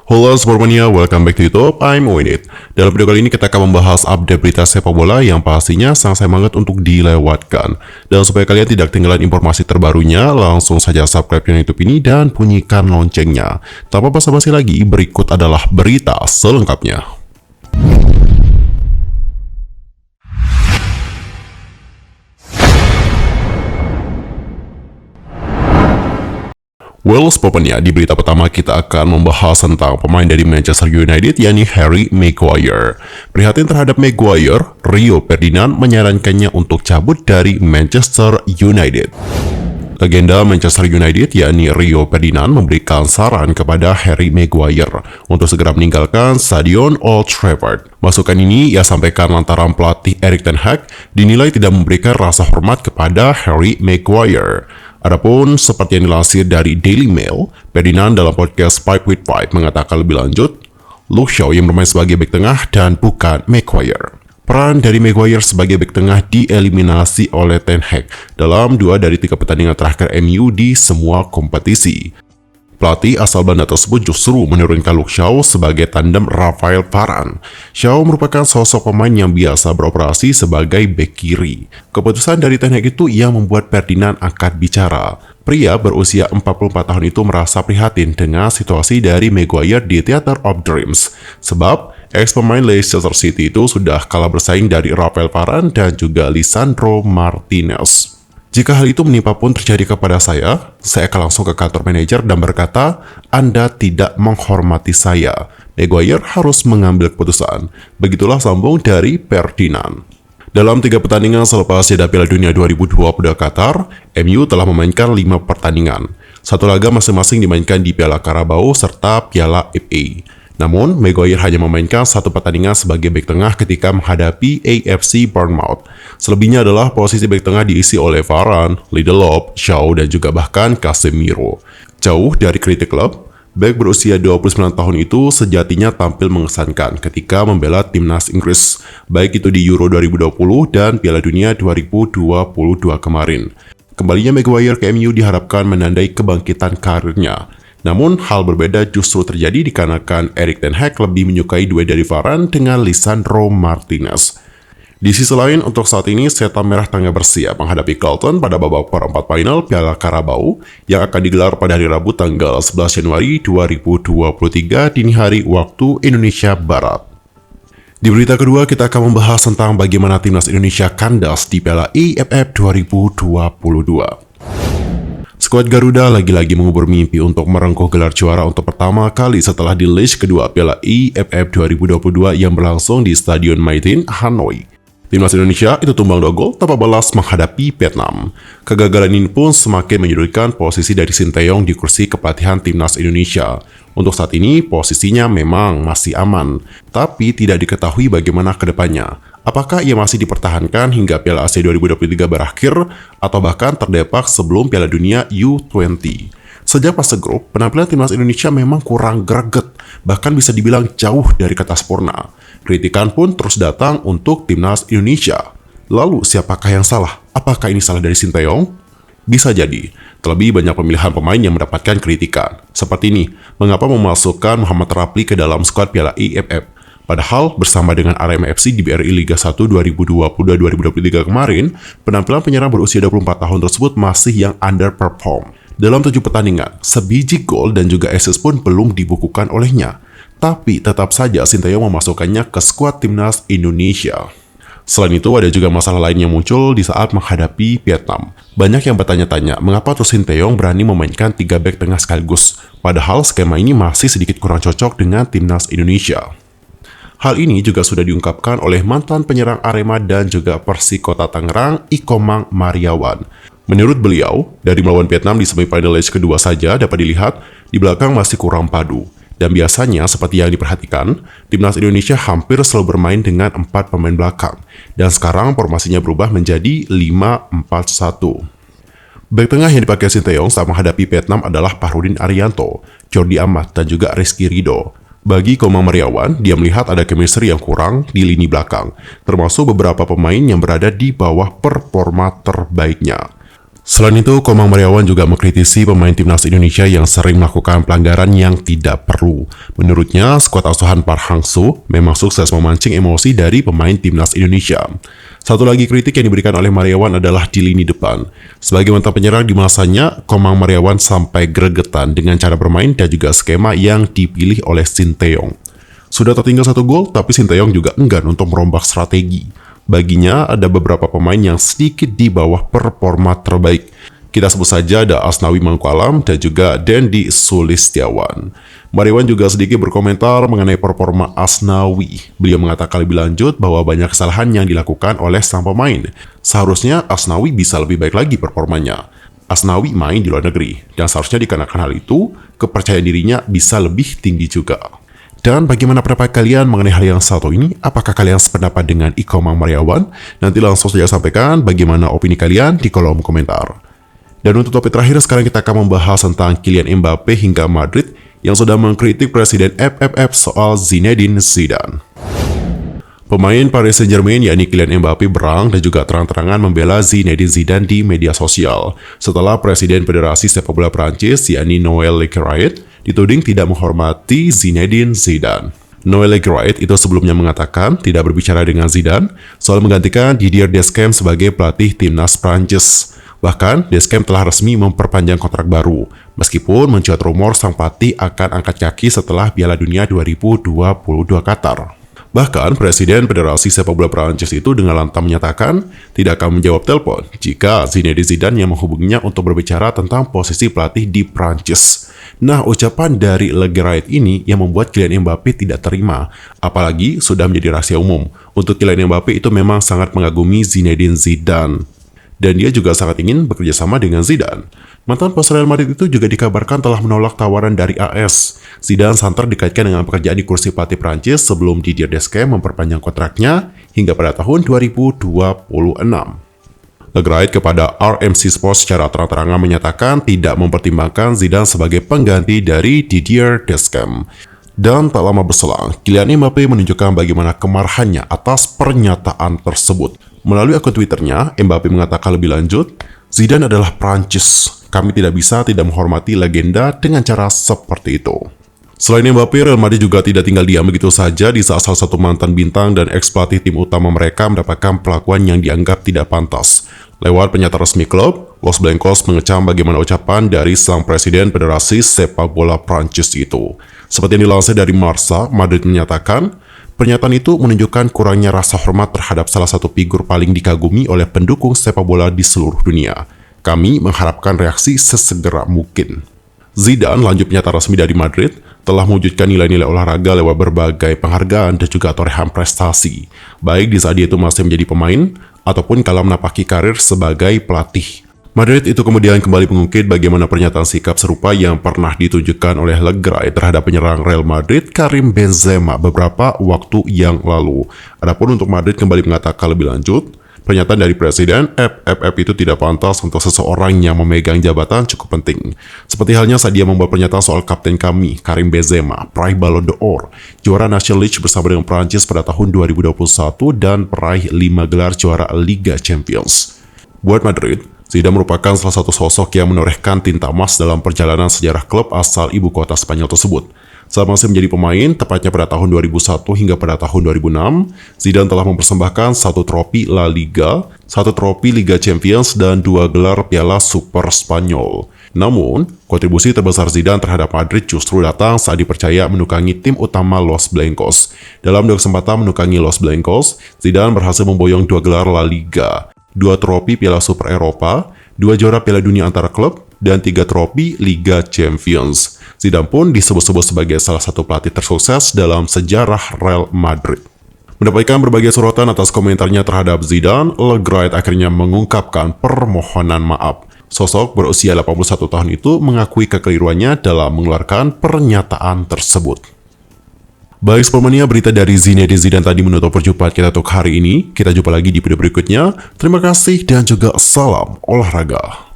Halo Sportmania, welcome back to YouTube, I'm Winit. Dalam video kali ini kita akan membahas update berita sepak bola yang pastinya sangat semangat untuk dilewatkan. Dan supaya kalian tidak ketinggalan informasi terbarunya, langsung saja subscribe channel YouTube ini dan bunyikan loncengnya. Tanpa basa-basi lagi, berikut adalah berita selengkapnya. Well, Sportmania, di berita pertama kita akan membahas tentang pemain dari Manchester United, yakni Harry Maguire. Prihatin terhadap Maguire, Rio Ferdinand menyarankannya untuk cabut dari Manchester United. Legenda Manchester United, yakni Rio Ferdinand, memberikan saran kepada Harry Maguire untuk segera meninggalkan Stadion Old Trafford. Masukan ini ia sampaikan lantaran pelatih Erik ten Hag dinilai tidak memberikan rasa hormat kepada Harry Maguire. Adapun seperti yang dilansir dari Daily Mail, Ferdinand dalam podcast Five with Five mengatakan lebih lanjut, Luke Shaw yang bermain sebagai bek tengah dan bukan Maguire. Peran dari Maguire sebagai bek tengah dieliminasi oleh Ten Hag dalam 2 dari 3 pertandingan terakhir MU di semua kompetisi. Pelatih asal Belanda tersebut justru menurunkan Luke Shaw sebagai tandem Rafael Varane. Shaw merupakan sosok pemain yang biasa beroperasi sebagai bek kiri. Keputusan dari Ten Hag itu yang membuat Ferdinand angkat bicara. Pria berusia 44 tahun itu merasa prihatin dengan situasi dari Maguire di Theatre of Dreams. Sebab ex-pemain Leicester City itu sudah kalah bersaing dari Rafael Varane dan juga Lisandro Martinez. Jika hal itu menimpa pun terjadi kepada saya akan langsung ke kantor manajer dan berkata, Anda tidak menghormati saya. Maguire harus mengambil keputusan. Begitulah sambung dari Ferdinand. Dalam 3 pertandingan selepas jeda Piala Dunia 2022 Qatar, MU telah memainkan 5 pertandingan. 1 laga masing-masing dimainkan di Piala Carabao serta Piala FA. Namun, Maguire hanya memainkan 1 pertandingan sebagai bek tengah ketika menghadapi AFC Bournemouth. Selebihnya adalah posisi bek tengah diisi oleh Varane, Lindelof, Shaw, dan juga bahkan Casemiro. Jauh dari kritik klub, bek berusia 29 tahun itu sejatinya tampil mengesankan ketika membela timnas Inggris, baik itu di Euro 2020 dan Piala Dunia 2022 kemarin. Kembalinya Maguire ke MU diharapkan menandai kebangkitan karirnya. Namun, hal berbeda justru terjadi dikarenakan Erik ten Hag lebih menyukai duet dari Varane dengan Lisandro Martinez. Di sisi lain, untuk saat ini, Setan Merah tengah bersiap menghadapi Charlton pada babak perempat final Piala Carabao yang akan digelar pada hari Rabu tanggal 11 Januari 2023 dini hari waktu Indonesia Barat. Di berita kedua, kita akan membahas tentang bagaimana timnas Indonesia kandas di Piala AFF 2022. Skuad Garuda lagi-lagi mengubur mimpi untuk merengkuh gelar juara untuk pertama kali setelah di leg kedua Piala AFF 2022 yang berlangsung di Stadion Maithin, Hanoi. Timnas Indonesia itu tumbang 2 gol tanpa balas menghadapi Vietnam. Kegagalan ini pun semakin menyudutkan posisi dari Sinteyong di kursi kepelatihan Timnas Indonesia. Untuk saat ini, posisinya memang masih aman, tapi tidak diketahui bagaimana ke depannya. Apakah ia masih dipertahankan hingga Piala Asia 2023 berakhir, atau bahkan terdepak sebelum Piala Dunia U20? Sejak fase grup, penampilan Timnas Indonesia memang kurang greget, bahkan bisa dibilang jauh dari kata sempurna. Kritikan pun terus datang untuk Timnas Indonesia. Lalu, siapakah yang salah? Apakah ini salah dari Sinteyong? Bisa jadi, terlebih banyak pemilihan pemain yang mendapatkan kritikan. Seperti ini, mengapa memasukkan Muhammad Rapli ke dalam skuad Piala AFF? Padahal bersama dengan Arema FC di BRI Liga 1 2022-2023 kemarin, penampilan penyerang berusia 24 tahun tersebut masih yang underperform. Dalam 7 pertandingan, sebiji gol dan juga assist pun belum dibukukan olehnya. Tapi tetap saja Sinteyong memasukkannya ke skuad Timnas Indonesia. Selain itu, ada juga masalah lain yang muncul di saat menghadapi Vietnam. Banyak yang bertanya-tanya, mengapa terus Sinteyong berani memainkan 3 bek tengah sekaligus? Padahal skema ini masih sedikit kurang cocok dengan Timnas Indonesia. Hal ini juga sudah diungkapkan oleh mantan penyerang Arema dan juga Persikota Tangerang, Ikomang Mariawan. Menurut beliau, dari melawan Vietnam di semifinal leg kedua saja dapat dilihat di belakang masih kurang padu. Dan biasanya, seperti yang diperhatikan, Timnas Indonesia hampir selalu bermain dengan 4 pemain belakang. Dan sekarang formasinya berubah menjadi 5-4-1. Bek tengah yang dipakai Sinteyong saat menghadapi Vietnam adalah Fahrudin Arianto, Jordi Amat, dan juga Rizky Ridho. Bagi Komang Mariawan, dia melihat ada chemistry yang kurang di lini belakang, termasuk beberapa pemain yang berada di bawah performa terbaiknya. Selain itu, Komang Mariawan juga mengkritisi pemain timnas Indonesia yang sering melakukan pelanggaran yang tidak perlu. Menurutnya, skuad asuhan Park Hang-seo memang sukses memancing emosi dari pemain timnas Indonesia. Satu lagi kritik yang diberikan oleh Mariawan adalah di lini depan. Sebagai mantan penyerang di masanya, Komang Mariawan sampai gregetan dengan cara bermain dan juga skema yang dipilih oleh Shin Tae-yong. Sudah tertinggal 1 gol, tapi Shin Tae-yong juga enggan untuk merombak strategi. Baginya, ada beberapa pemain yang sedikit di bawah performa terbaik. Kita sebut saja ada Asnawi Mangkualam dan juga Dendi Sulistiawan. Mariawan juga sedikit berkomentar mengenai performa Asnawi. Beliau mengatakan lebih lanjut bahwa banyak kesalahan yang dilakukan oleh sang pemain. Seharusnya Asnawi bisa lebih baik lagi performanya. Asnawi main di luar negeri, dan seharusnya dikarenakan hal itu, kepercayaan dirinya bisa lebih tinggi juga. Dan bagaimana pendapat kalian mengenai hal yang satu ini? Apakah kalian sependapat dengan Komang Mariawan? Nanti langsung saja sampaikan bagaimana opini kalian di kolom komentar. Dan untuk topik terakhir, sekarang kita akan membahas tentang Kylian Mbappe hingga Madrid yang sudah mengkritik Presiden FFF soal Zinedine Zidane. Pemain Paris Saint-Germain yakni Kylian Mbappe berang dan juga terang-terangan membela Zinedine Zidane di media sosial setelah Presiden Federasi Sepak Bola Prancis yakni Noël Le Graët dituding tidak menghormati Zinedine Zidane. Noël Le Graët itu sebelumnya mengatakan tidak berbicara dengan Zidane soal menggantikan Didier Deschamps sebagai pelatih timnas Prancis. Bahkan, Deschamps telah resmi memperpanjang kontrak baru, meskipun mencuat rumor sang pelatih akan angkat kaki setelah Piala Dunia 2022 Qatar. Bahkan, Presiden Federasi Sepak Bola Prancis itu dengan lantang menyatakan tidak akan menjawab telepon jika Zinedine Zidane yang menghubunginya untuk berbicara tentang posisi pelatih di Prancis. Nah, ucapan dari Le Graët ini yang membuat Kylian Mbappe tidak terima, apalagi sudah menjadi rahasia umum. Untuk Kylian Mbappe itu memang sangat mengagumi Zinedine Zidane. Dan dia juga sangat ingin bekerja sama dengan Zidane. Mantan bos Real Madrid itu juga dikabarkan telah menolak tawaran dari AS. Zidane santer dikaitkan dengan pekerjaan di kursi pelatih Prancis sebelum Didier Deschamps memperpanjang kontraknya hingga pada tahun 2026. Le Graët kepada RMC Sports secara terang-terangan menyatakan tidak mempertimbangkan Zidane sebagai pengganti dari Didier Deschamps. Dan tak lama berselang, Kylian Mbappe menunjukkan bagaimana kemarahannya atas pernyataan tersebut. Melalui akun Twitternya, Mbappe mengatakan lebih lanjut, Zidane adalah Prancis. Kami tidak bisa tidak menghormati legenda dengan cara seperti itu. Selain Mbappe, Real Madrid juga tidak tinggal diam begitu saja di saat salah satu mantan bintang dan ex-pelatih tim utama mereka mendapatkan perlakuan yang dianggap tidak pantas. Lewat pernyataan resmi klub, Los Blancos mengecam bagaimana ucapan dari sang Presiden Federasi Sepak Bola Prancis itu. Seperti yang dilansir dari Marca, Madrid menyatakan, pernyataan itu menunjukkan kurangnya rasa hormat terhadap salah satu figur paling dikagumi oleh pendukung sepak bola di seluruh dunia. Kami mengharapkan reaksi sesegera mungkin. Zidane, lanjut pernyataan resmi dari Madrid, telah mewujudkan nilai-nilai olahraga lewat berbagai penghargaan dan juga torehan prestasi, baik di saat dia itu masih menjadi pemain, ataupun kalau menapaki karir sebagai pelatih. Madrid itu kemudian kembali mengungkit bagaimana pernyataan sikap serupa yang pernah ditunjukkan oleh Le Graët terhadap penyerang Real Madrid Karim Benzema beberapa waktu yang lalu. Adapun untuk Madrid kembali mengatakan lebih lanjut, pernyataan dari Presiden FFF itu tidak pantas untuk seseorang yang memegang jabatan cukup penting. Seperti halnya saat dia membuat pernyataan soal kapten kami, Karim Benzema, peraih Ballon d'Or, juara National League bersama dengan Prancis pada tahun 2021 dan peraih 5 gelar juara Liga Champions. Buat Madrid, Zidane merupakan salah satu sosok yang menorehkan tinta emas dalam perjalanan sejarah klub asal ibu kota Spanyol tersebut. Saat masih menjadi pemain, tepatnya pada tahun 2001 hingga pada tahun 2006, Zidane telah mempersembahkan 1 trofi La Liga, 1 trofi Liga Champions, dan 2 gelar Piala Super Spanyol. Namun, kontribusi terbesar Zidane terhadap Madrid justru datang saat dipercaya menukangi tim utama Los Blancos. Dalam 2 kesempatan menukangi Los Blancos, Zidane berhasil memboyong 2 gelar La Liga, 2 trofi Piala Super Eropa, 2 juara Piala Dunia antar klub, dan 3 trofi Liga Champions. Zidane pun disebut-sebut sebagai salah satu pelatih tersukses dalam sejarah Real Madrid. Mendapatkan berbagai sorotan atas komentarnya terhadap Zidane, Le Graët akhirnya mengungkapkan permohonan maaf. Sosok berusia 81 tahun itu mengakui kekeliruannya dalam mengeluarkan pernyataan tersebut. Baik Sportmania, berita dari Zinedine Zidane tadi menutup perjumpaan kita untuk hari ini. Kita jumpa lagi di video berikutnya. Terima kasih dan juga salam olahraga.